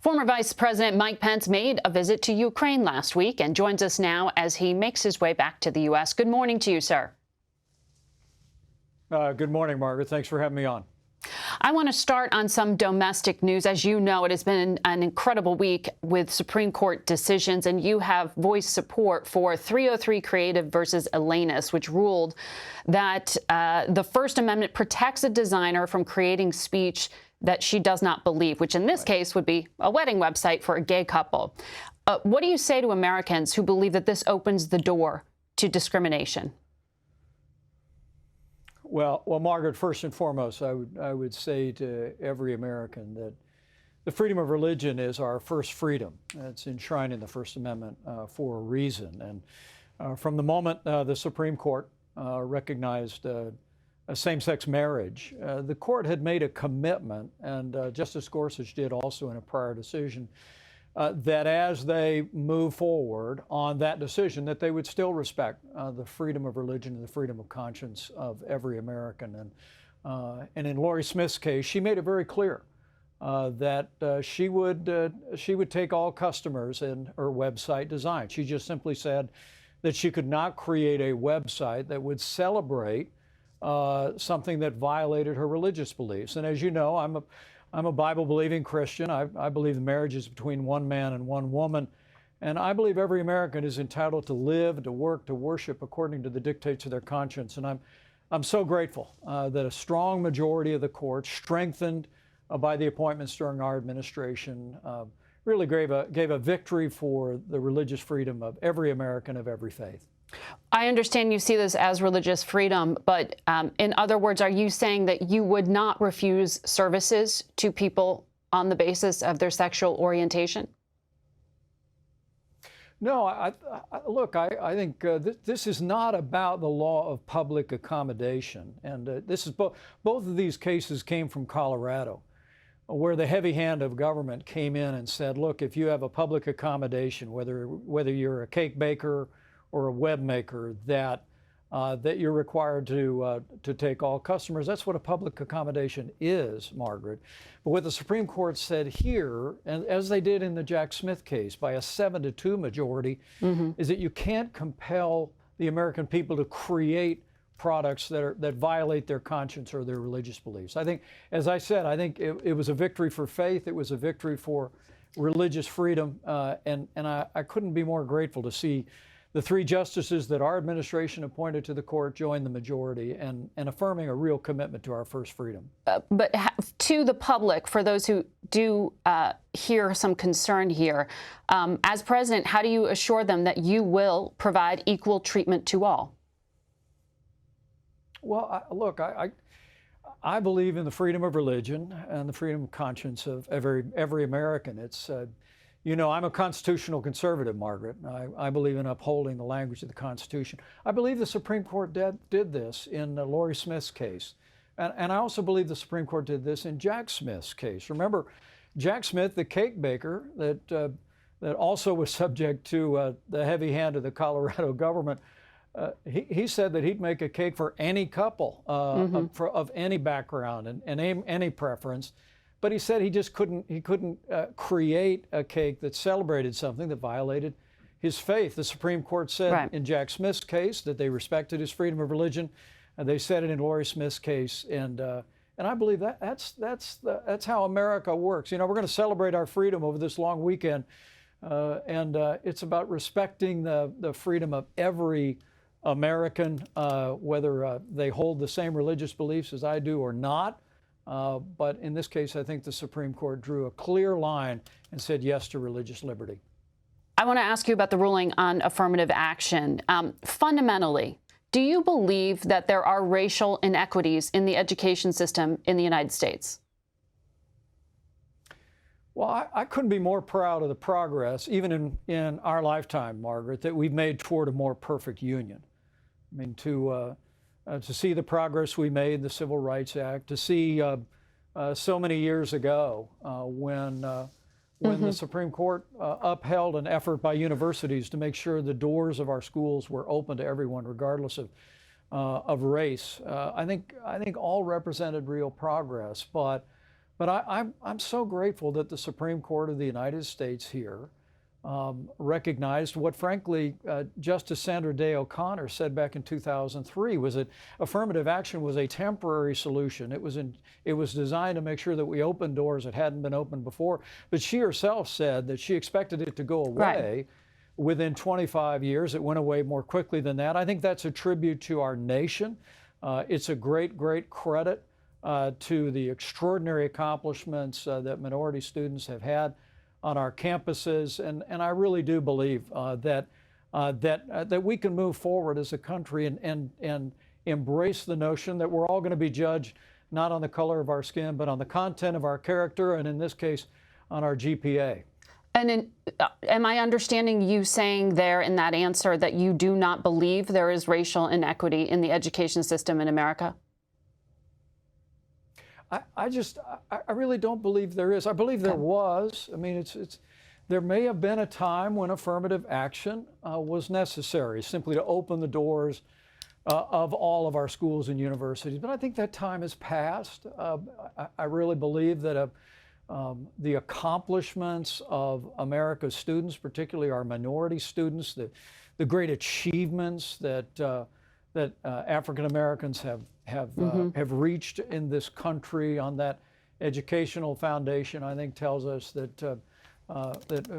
Former Vice President Mike Pence made a visit to Ukraine last week and joins us now as he makes his way back to the U.S. Good morning to you, sir. Good morning, Margaret. Thanks for having me on. I want to start on some domestic news. As you know, it has been an incredible week with Supreme Court decisions, and you have voiced support for 303 Creative versus Elenis, which ruled that the First Amendment protects a designer from creating speech that she does not believe, which in this case would be a wedding website for a gay couple. What do you say to Americans who believe that this opens the door to discrimination? Well, Margaret, first and foremost, I would say to every American that the freedom of religion is our first freedom. It's enshrined in the First Amendment for a reason. And from the moment the Supreme Court recognized a same-sex marriage, the court had made a commitment, and Justice Gorsuch did also in a prior decision, that as they move forward on that decision, that they would still respect the freedom of religion and the freedom of conscience of every American. And in Lori Smith's case, she made it very clear that she would take all customers in her website design. She just simply said that she could not create a website that would celebrate something that violated her religious beliefs. And as you know, I'm a Bible-believing Christian. I believe the marriage is between one man and one woman. And I believe every American is entitled to live, to work, to worship according to the dictates of their conscience. And I'm so grateful that a strong majority of the court, strengthened by the appointments during our administration, really gave a victory for the religious freedom of every American of every faith. I understand you see this as religious freedom, but in other words, are you saying that you would not refuse services to people on the basis of their sexual orientation? No, look, I think this is not about the law of public accommodation. And this is both of these cases came from Colorado, where the heavy hand of government came in and said, look, if you have a public accommodation, whether you're a cake baker or a web maker, that you're required to take all customers. That's what a public accommodation is, Margaret. But what the Supreme Court said here, and as they did in the Jack Smith case by a 7-2 majority, is that you can't compel the American people to create products that violate their conscience or their religious beliefs. I think, as I said, I think it was a victory for faith. It was a victory for religious freedom, and I couldn't be more grateful to see the 3 justices that our administration appointed to the court join the majority and affirming a real commitment to our first freedom. But to the public, for those who do hear some concern here, as president, how do you assure them that you will provide equal treatment to all? Well, look, I believe in the freedom of religion and the freedom of conscience of every American. It's you know, I'm a constitutional conservative, Margaret. I believe in upholding the language of the Constitution. I believe the Supreme Court did this in Lori Smith's case. And I also believe the Supreme Court did this in Jack Smith's case. Remember, Jack Smith, the cake baker that also was subject to the heavy hand of the Colorado government, he said that he'd make a cake for any couple of any background and any preference. But he said he just couldn't create a cake that celebrated something that violated his faith. The Supreme Court said in Jack Smith's case that they respected his freedom of religion, and they said it in Lori Smith's case. And I believe that's how America works. You know, we're going to celebrate our freedom over this long weekend, and it's about respecting the freedom of every American, whether they hold the same religious beliefs as I do or not. But in this case, I think the Supreme Court drew a clear line and said yes to religious liberty. I want to ask you about the ruling on affirmative action. Fundamentally, do you believe that there are racial inequities in the education system in the United States? Well, I couldn't be more proud of the progress, even in our lifetime, Margaret, that we've made toward a more perfect union. I mean, to see the progress we made in the Civil Rights Act, to see so many years ago when the Supreme Court upheld an effort by universities to make sure the doors of our schools were open to everyone, regardless of race. I think all represented real progress, but But I'm so grateful that the Supreme Court of the United States here recognized what, frankly, Justice Sandra Day O'Connor said back in 2003, was that affirmative action was a temporary solution. It was designed to make sure that we opened doors that hadn't been opened before. But she herself said that she expected it to go away within 25 years. It went away more quickly than that. I think that's a tribute to our nation. It's a great, great credit to the extraordinary accomplishments that minority students have had on our campuses, and I really do believe that we can move forward as a country and embrace the notion that we're all going to be judged not on the color of our skin, but on the content of our character, and in this case, on our GPA. And am I understanding you saying there in that answer that you do not believe there is racial inequity in the education system in America? I really don't believe there is. I believe there was. I mean, there may have been a time when affirmative action was necessary, simply to open the doors of all of our schools and universities. But I think that time has passed. I really believe that the accomplishments of America's students, particularly our minority students, the great achievements that African Americans have reached in this country on that educational foundation, I think tells us that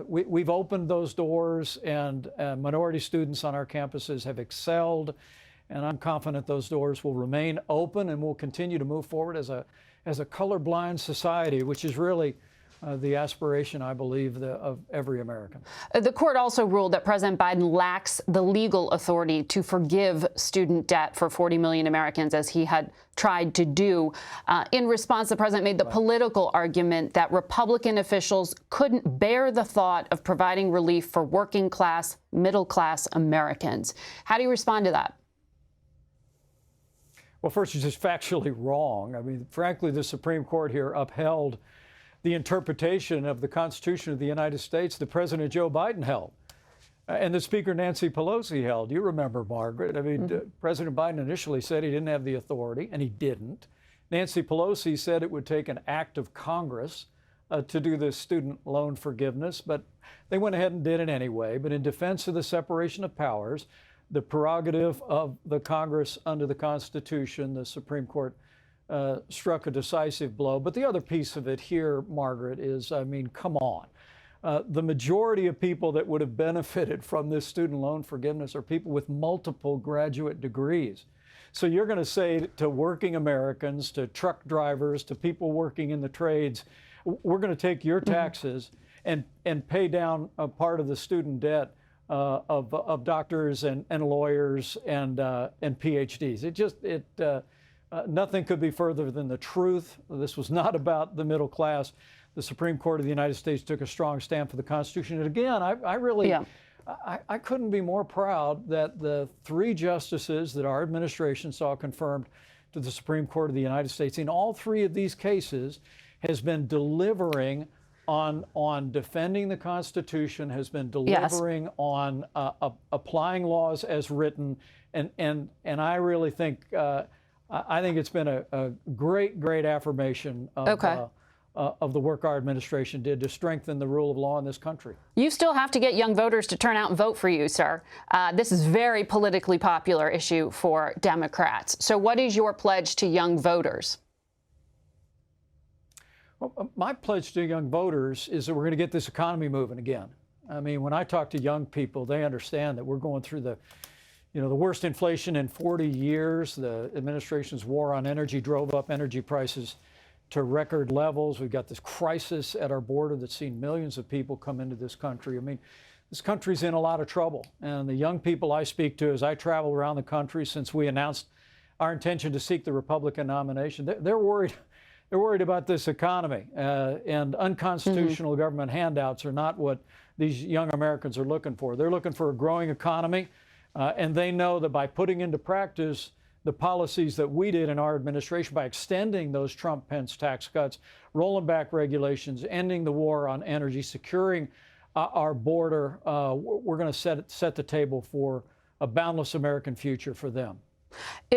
we've opened those doors, and minority students on our campuses have excelled, and I'm confident those doors will remain open and we'll continue to move forward as a colorblind society, which is really the aspiration, I believe, of every American. The court also ruled that President Biden lacks the legal authority to forgive student debt for 40 million Americans, as he had tried to do. In response, the president made the political argument that Republican officials couldn't bear the thought of providing relief for working class, middle class Americans. How do you respond to that? Well, first, it's just factually wrong. I mean, frankly, the Supreme Court here upheld the interpretation of the Constitution of the United States that President Joe Biden held and the Speaker Nancy Pelosi held. You remember, Margaret. I mean, President Biden initially said he didn't have the authority, and he didn't. Nancy Pelosi said it would take an act of Congress to do this student loan forgiveness, but they went ahead and did it anyway. But in defense of the separation of powers, the prerogative of the Congress under the Constitution, the Supreme Court struck a decisive blow. But the other piece of it here, Margaret, is, I mean, come on. The majority of people that would have benefited from this student loan forgiveness are people with multiple graduate degrees. So you're going to say to working Americans, to truck drivers, to people working in the trades, we're going to take your taxes and pay down a part of the student debt of doctors and lawyers and PhDs. Nothing could be further than the truth. This was not about the middle class. The Supreme Court of the United States took a strong stand for the Constitution. And again, I really, I couldn't be more proud that the 3 justices that our administration saw confirmed to the Supreme Court of the United States in all 3 of these cases has been delivering on defending the Constitution, has been delivering on applying laws as written, and I really think I think it's been a great affirmation of the work our administration did to strengthen the rule of law in this country. You still have to get young voters to turn out and vote for you, sir. This is a very politically popular issue for Democrats. So what is your pledge to young voters? Well, my pledge to young voters is that we're going to get this economy moving again. I mean, when I talk to young people, they understand that we're going through the worst inflation in 40 years. The administration's war on energy drove up energy prices to record levels. We've got this crisis at our border that's seen millions of people come into this country. I mean, this country's in a lot of trouble. And the young people I speak to as I travel around the country since we announced our intention to seek the Republican nomination, they're worried. They're worried about this economy, and unconstitutional government handouts are not what these young Americans are looking for. They're looking for a growing economy. And they know that by putting into practice the policies that we did in our administration, by extending those Trump-Pence tax cuts, rolling back regulations, ending the war on energy, securing our border, we're going to set the table for a boundless American future for them.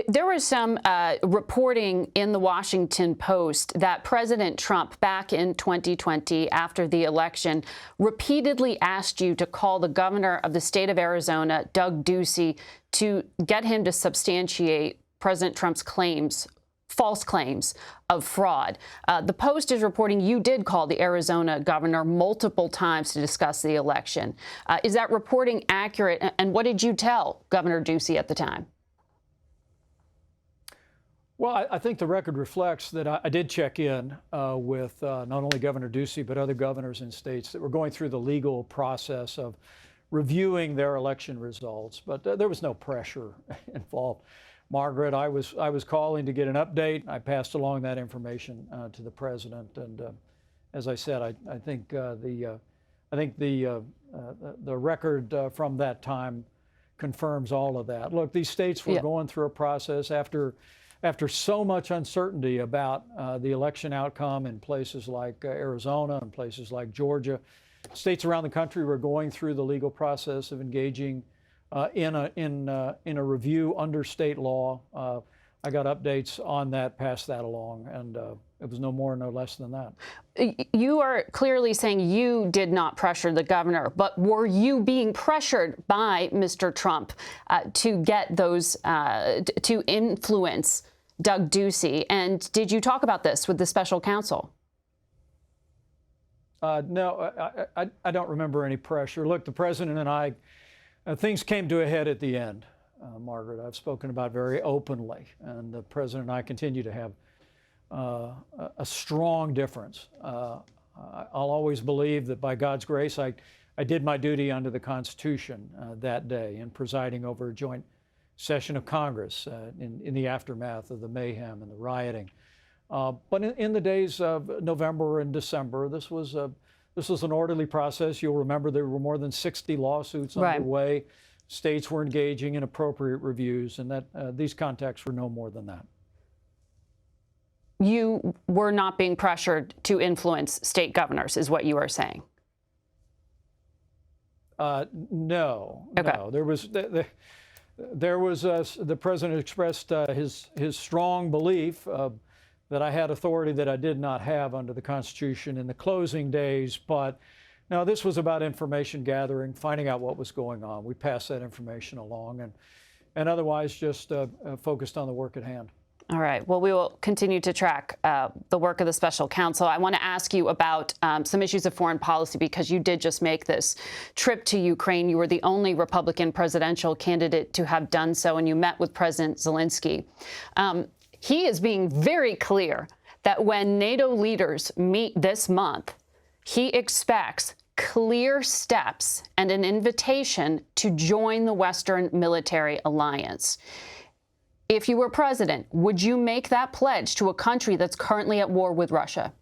There was some reporting in the Washington Post that President Trump, back in 2020, after the election, repeatedly asked you to call the governor of the state of Arizona, Doug Ducey, to get him to substantiate President Trump's claims, false claims of fraud. The Post is reporting you did call the Arizona governor multiple times to discuss the election. Is that reporting accurate? And what did you tell Governor Ducey at the time? Well, I think the record reflects that I did check in with not only Governor Ducey, but other governors in states that were going through the legal process of reviewing their election results. But there was no pressure involved. Margaret, I was calling to get an update. I passed along that information to the president, and as I said, I think the record from that time confirms all of that. Look, these states were going through a process after so much uncertainty about the election outcome in places like Arizona and places like Georgia. States around the country were going through the legal process of engaging in a review under state law. I got updates on that, passed that along, and it was no more, no less than that. You are clearly saying you did not pressure the governor, but were you being pressured by Mr. Trump to get those, to influence Doug Ducey? And did you talk about this with the special counsel? No, I don't remember any pressure. Look, the president and I, things came to a head at the end, Margaret. I've spoken about very openly, and the president and I continue to have a strong difference. I'll always believe that by God's grace, I did my duty under the Constitution that day in presiding over a joint session of Congress in the aftermath of the mayhem and the rioting. But in the days of November and December, this was an orderly process. You'll remember there were more than 60 lawsuits underway. States were engaging in appropriate reviews, and that these contacts were no more than that. You were not being pressured to influence state governors, is what you are saying? No. Okay. No. There was the president expressed his strong belief that I had authority that I did not have under the Constitution in the closing days. But no, this was about information gathering, finding out what was going on. We passed that information along, and otherwise just focused on the work at hand. All right. Well, we will continue to track the work of the special counsel. I want to ask you about some issues of foreign policy, because you did just make this trip to Ukraine. You were the only Republican presidential candidate to have done so, and you met with President Zelensky. He is being very clear that when NATO leaders meet this month, he expects clear steps and an invitation to join the Western military alliance. If you were president, would you make that pledge to a country that's currently at war with Russia?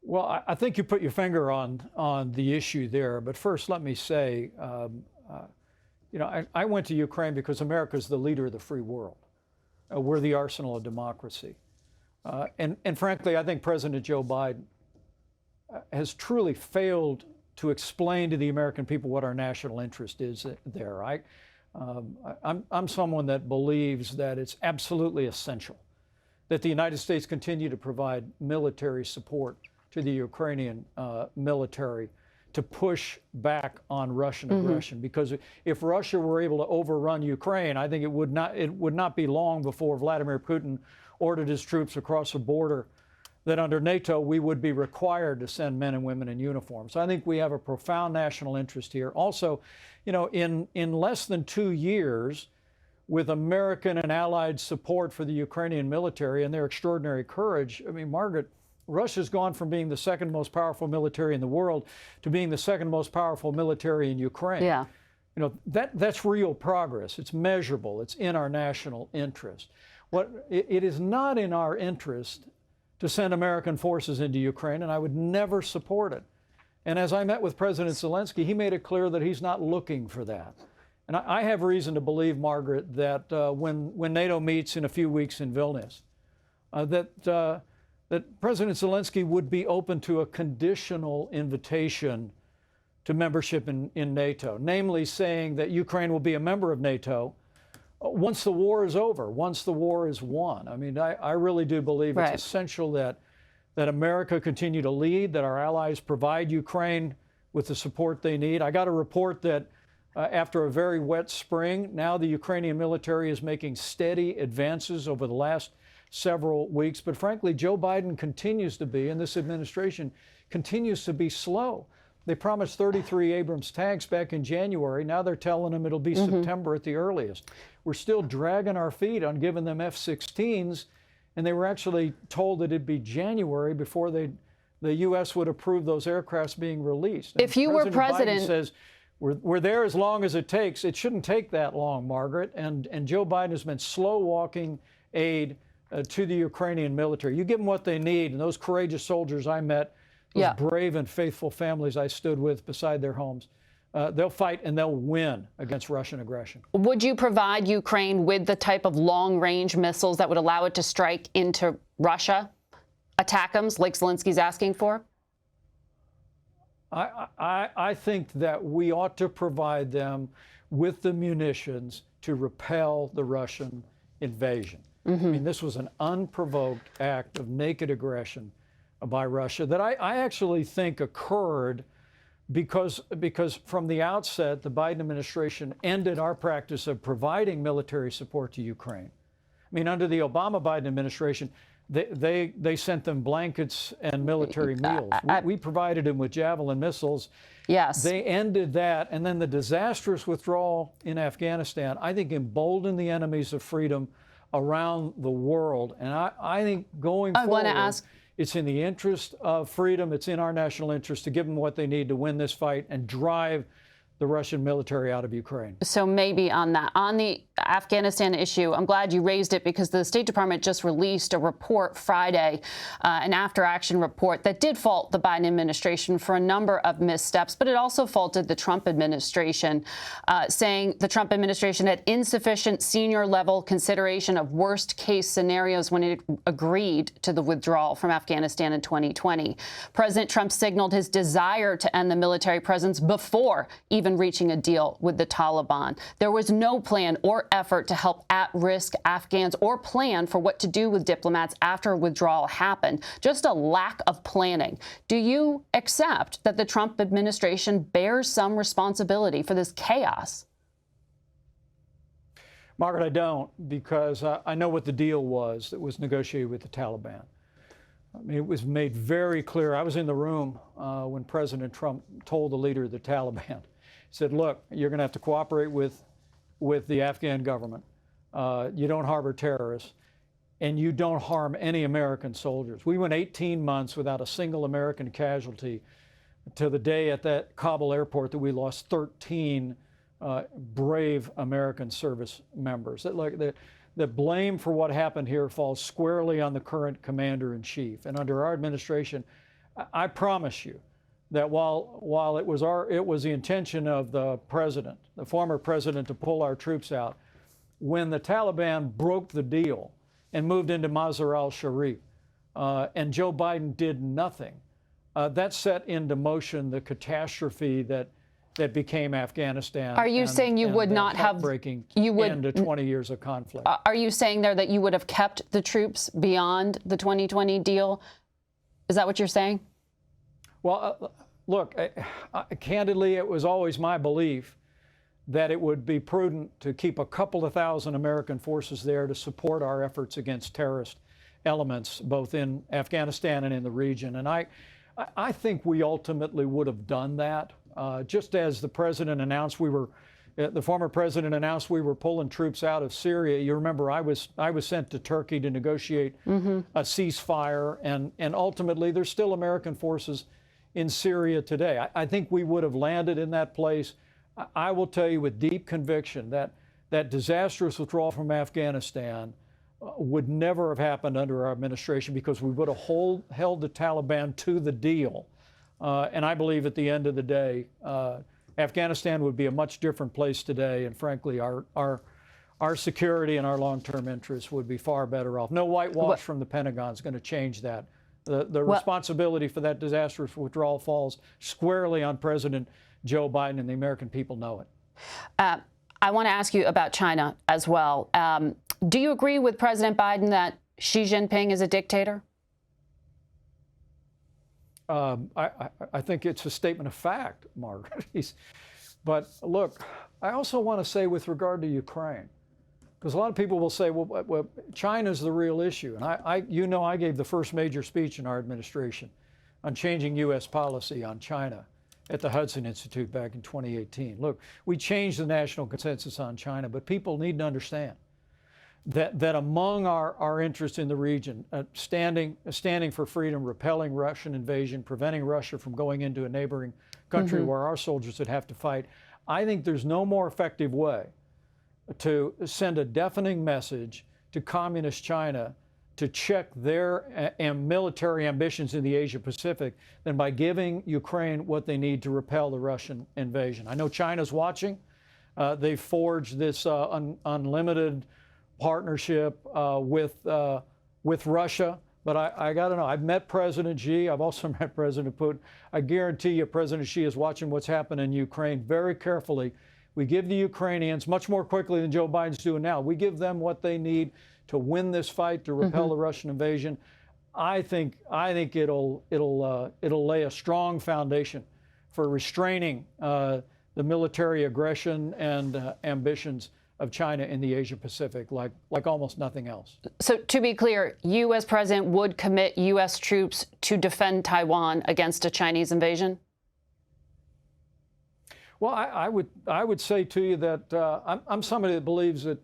Well, I think you put your finger on the issue there. But first, let me say, I went to Ukraine because America is the leader of the free world. We're the arsenal of democracy. And frankly, I think President Joe Biden has truly failed to explain to the American people what our national interest is there. I'm someone that believes that it's absolutely essential that the United States continue to provide military support to the Ukrainian military to push back on Russian aggression. Because if Russia were able to overrun Ukraine, I think it would not be long before Vladimir Putin ordered his troops across the border, that under NATO we would be required to send men and women in uniform. So I think we have a profound national interest here. Also, in less than 2 years, with American and allied support for the Ukrainian military and their extraordinary courage, I mean, Margaret, Russia's gone from being the second most powerful military in the world to being the second most powerful military in Ukraine. Yeah. That's real progress. It's measurable. It's in our national interest. It is not in our interest to send American forces into Ukraine, and I would never support it. And as I met with President Zelensky, he made it clear that he's not looking for that. And I have reason to believe, Margaret, that when NATO meets in a few weeks in Vilnius, that President Zelensky would be open to a conditional invitation to membership in NATO, namely saying that Ukraine will be a member of NATO once the war is over, once the war is won. I mean, I really do believe it's essential that America continue to lead, that our allies provide Ukraine with the support they need. I got a report that after a very wet spring, now the Ukrainian military is making steady advances over the last several weeks. But frankly, Joe Biden continues to be, and this administration continues to be slow. They promised 33 Abrams tanks back in January. Now they're telling them it'll be September at the earliest. We're still dragging our feet on giving them F-16s, and they were actually told that it'd be January before the U.S. would approve those aircrafts being released. And if you were president, Biden says we're there as long as it takes. It shouldn't take that long, Margaret. And Joe Biden has been slow walking aid to the Ukrainian military. You give them what they need, and those courageous soldiers I met, those brave and faithful families I stood with beside their homes, they'll fight and they'll win against Russian aggression. Would you provide Ukraine with the type of long-range missiles that would allow it to strike into Russia, ATACMS, like Zelensky's asking for? I think that we ought to provide them with the munitions to repel the Russian invasion. I mean, this was an unprovoked act of naked aggression by Russia that I actually think occurred because from the outset, the Biden administration ended our practice of providing military support to Ukraine. I mean, under the Obama-Biden administration, they sent them blankets and military meals. We provided them with Javelin missiles. Yes. They ended that, and then the disastrous withdrawal in Afghanistan, I think, emboldened the enemies of freedom around the world. And I think going forward, it's in the interest of freedom, it's in our national interest to give them what they need to win this fight and drive the Russian military out of Ukraine. So maybe on the Afghanistan issue, I'm glad you raised it because the State Department just released a report Friday, an after-action report that did fault the Biden administration for a number of missteps, but it also faulted the Trump administration, saying the Trump administration had insufficient senior-level consideration of worst-case scenarios when it agreed to the withdrawal from Afghanistan in 2020. President Trump signaled his desire to end the military presence before even reaching a deal with the Taliban. There was no plan or effort to help at-risk Afghans or plan for what to do with diplomats after withdrawal happened. Just a lack of planning. Do you accept that the Trump administration bears some responsibility for this chaos? Margaret, I don't, because I know what the deal was that was negotiated with the Taliban. I mean, it was made very clear. I was in the room when President Trump told the leader of the Taliban, he said, look, you're going to have to cooperate with the Afghan government. You don't harbor terrorists, and you don't harm any American soldiers. We went 18 months without a single American casualty to the day at that Kabul airport that we lost 13 brave American service members. The blame for what happened here falls squarely on the current commander-in-chief. And under our administration, I promise you that while it was the intention of the president, the former president, to pull our troops out, when the Taliban broke the deal and moved into Mazar al-Sharif, and Joe Biden did nothing, that set into motion the catastrophe that became Afghanistan. Are you saying you would not have end to 20 years of conflict? Are you saying there that you would have kept the troops beyond the 2020 deal? Is that what you're saying? Well, look, candidly, it was always my belief that it would be prudent to keep a couple of thousand American forces there to support our efforts against terrorist elements, both in Afghanistan and in the region. And I think we ultimately would have done that. Just as the president announced the former president announced we were pulling troops out of Syria. You remember I was sent to Turkey to negotiate a ceasefire, and ultimately there's still American forces in Syria today. I think we would have landed in that place. I will tell you with deep conviction that disastrous withdrawal from Afghanistan would never have happened under our administration because we would have held the Taliban to the deal. And I believe at the end of the day, Afghanistan would be a much different place today. And frankly, our security and our long-term interests would be far better off. No whitewash from the Pentagon is going to change that The responsibility for that disastrous withdrawal falls squarely on President Joe Biden, and the American people know it. I want to ask you about China as well. Do you agree with President Biden that Xi Jinping is a dictator? I think it's a statement of fact, Margaret. But look, I also want to say with regard to Ukraine, because a lot of people will say, well, China's the real issue. And I gave the first major speech in our administration on changing U.S. policy on China at the Hudson Institute back in 2018. Look, we changed the national consensus on China, but people need to understand that among our interests in the region, standing for freedom, repelling Russian invasion, preventing Russia from going into a neighboring country where our soldiers would have to fight, I think there's no more effective way to send a deafening message to communist China to check their military ambitions in the Asia Pacific than by giving Ukraine what they need to repel the Russian invasion. I know China's watching. They've forged this unlimited partnership with Russia. But I got to know, I've met President Xi. I've also met President Putin. I guarantee you President Xi is watching what's happening in Ukraine very carefully. We give the Ukrainians, much more quickly than Joe Biden's doing now, we give them what they need to win this fight, to repel the Russian invasion. I think it'll lay a strong foundation for restraining the military aggression and ambitions of China in the Asia Pacific like almost nothing else. So to be clear, U.S. President would commit U.S. troops to defend Taiwan against a Chinese invasion? Well, I would say to you that I'm somebody that believes that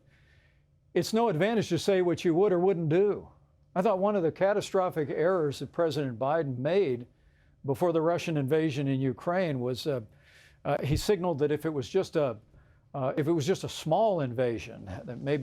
it's no advantage to say what you would or wouldn't do. I thought one of the catastrophic errors that President Biden made before the Russian invasion in Ukraine was he signaled that if it was just a small invasion, that maybe